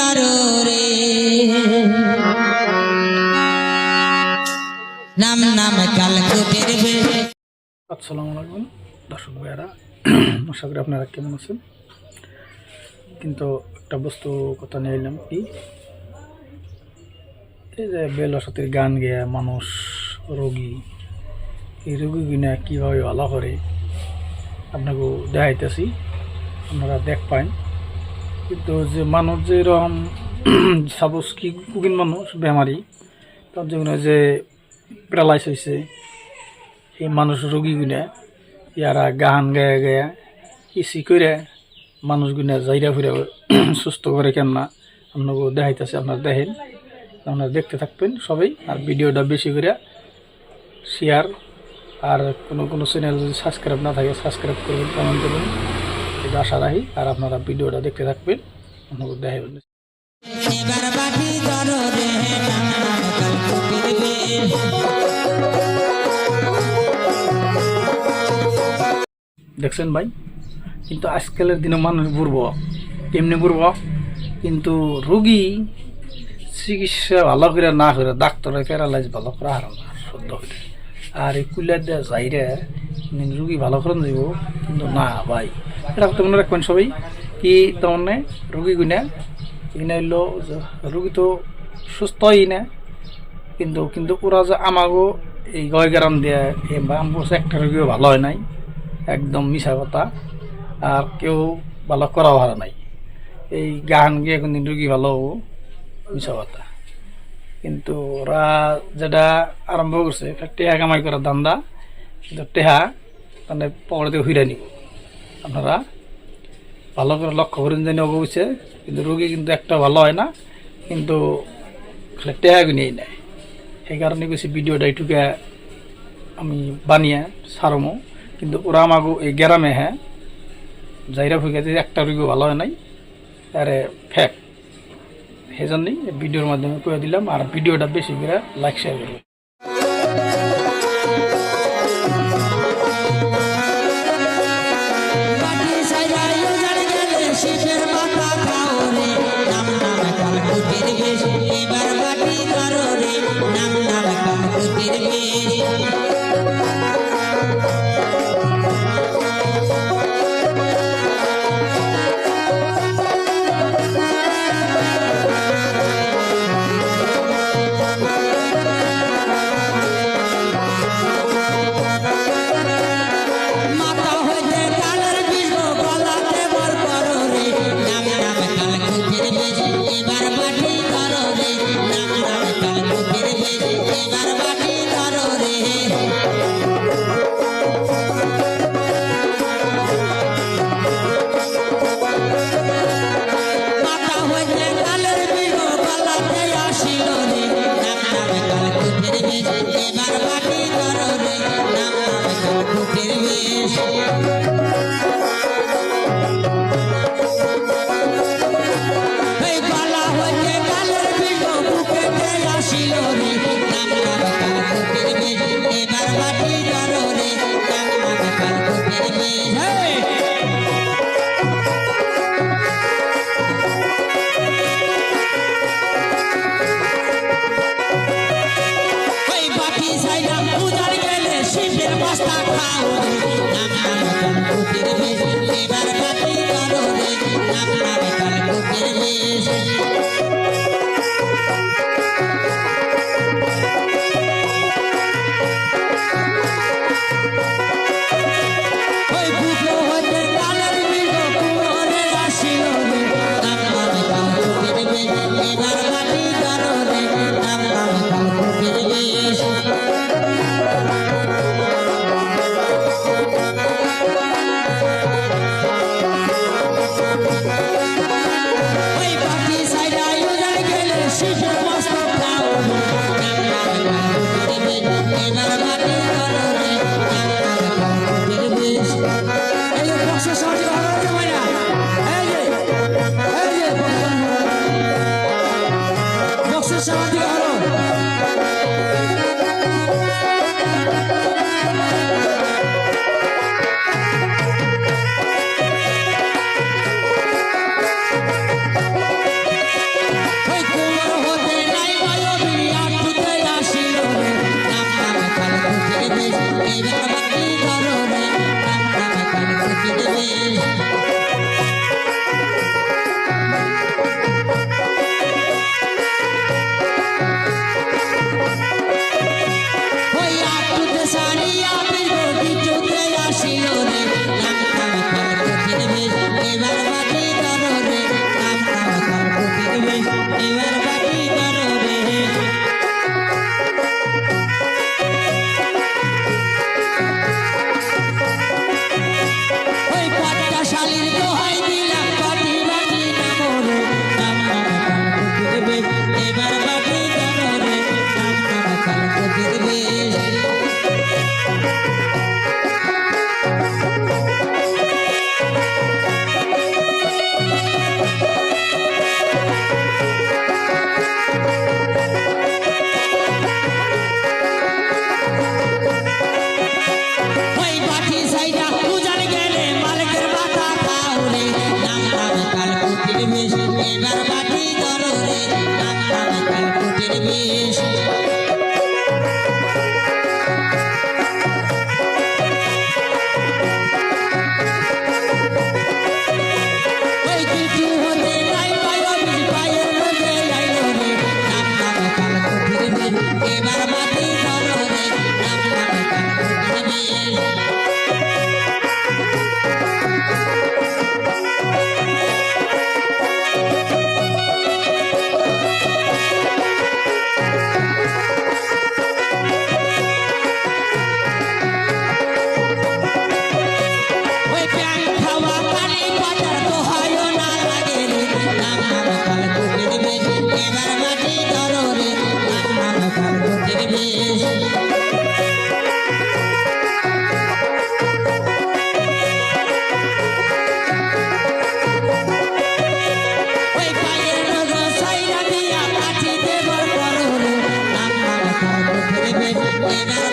তররে নাম নাম কালকুটের বেশে। আসসালামু আলাইকুম দর্শক ভাইয়ারা, আশা করি আপনারা কেমন আছেন। কিন্তু একটা বস্তু কথা নিয়ে এলাম কি, এই যে বেলসাতির গান গেয়া মানুষ রোগী, এই রোগীগুলা কীভাবে ভালো করে আপনাকে দেখাইতেছি, আপনারা দেখ পান। কিন্তু যে মানুষ যে এরকম সাপোজ কি কুকিন মানুষ বেমারি, তার জন্য যে প্যারালাইস হয়েছে, এই মানুষ রোগীগুলা ইয়ারা গান গায়ে গায়ে কিসি করে মানুষগুলা জায়গা ফিরে সুস্থ করে কেননা আপনাকে দেখাইতেছে। আপনারা দেখেন, আপনারা দেখতে থাকবেন সবাই, আর ভিডিওটা বেশি করে শেয়ার, আর কোনো চ্যানেল যদি সাবস্ক্রাইব না থাকে সাবস্ক্রাইব করবেন, কমেন্ট করবেন, এটা আশা রাখি। আর আপনারা ভিডিওটা দেখতে থাকবেন, আপনাকে দেখাবেন। দেখছেন ভাই, কিন্তু আজকালের দিনে মানুষ বুড়ব কেমনি বুড়ব, কিন্তু রোগী চিকিৎসা ভালো করে না করে ডাক্তারের প্যারালাইজ ভালো করে হারান না সদ্য করে, আর এই কুলিয়ার দেওয়া যাইরে রুগী ভালো করেন যাব, কিন্তু না ভাই, এটা তো মনে রাখবেন সবাই কি তার রুগী গুনা এখানে হইলো রুগী তো সুস্থ হই না, কিন্তু কিন্তু ওরা যে আমাগো এই গয় গ্রাম দেয় একটা রুগীও ভালো হয় নাই, একদম মিশা কথা। আর কেউ ভালো করাও হারা নাই, এই গান গিয়ে কোনদিন রুগী ভালো হবো, মিশা কথা। কিন্তু ওরা যেটা আরম্ভ করছে টেহা কামাই করার ধান্দা, কিন্তু টেহা মানে পকেটে থেকে হইরা নিব। আপনারা ভালো করে লক্ষ্য করেন জানি অবশ্যই, কিন্তু রুগী কিন্তু একটা ভালো হয় না, কিন্তু টেহা নিয়েই নেয়। সেই কারণে বেশি ভিডিওটা এইটুকে আমি বানিয়ে সারমো, কিন্তু ওরা আমাকে এই গ্রামে হ্যাঁ জাইরা ফুকে একটা রুগী ভালো হয় নাই, আরে ফ্যাক। সেই জন্যই ভিডিওর মাধ্যমে করে দিলাম, আর ভিডিওটা বেশি করে লাইক শেয়ার করবেন। ওই পাখি সাইডা উজান গেলে মালিকের মাথা খাওরে নাম নামে কালকুটির বেশ এবার পাখি ধরে নাম নামে কালকুটির বেশ ওই কিছু হতে নাই পাইলো পায়ের মধ্যে আইলো রে নাম নামে কালকুটির বেশ এবার পাখি ধরে নাম নামে কালকুটির বেশ ওই প্যান খাওয়া কালি পাটার তো হয় না লাগে রে নাম নামে কালকুটির বেশ এবার মাটি ধরো রে নাম নামে কালকুটির বেশ ওই পায়ের নজর সাইরা দিয়া কাঠি দেবর করো রে নাম নামে কালকুটির বেশ এবার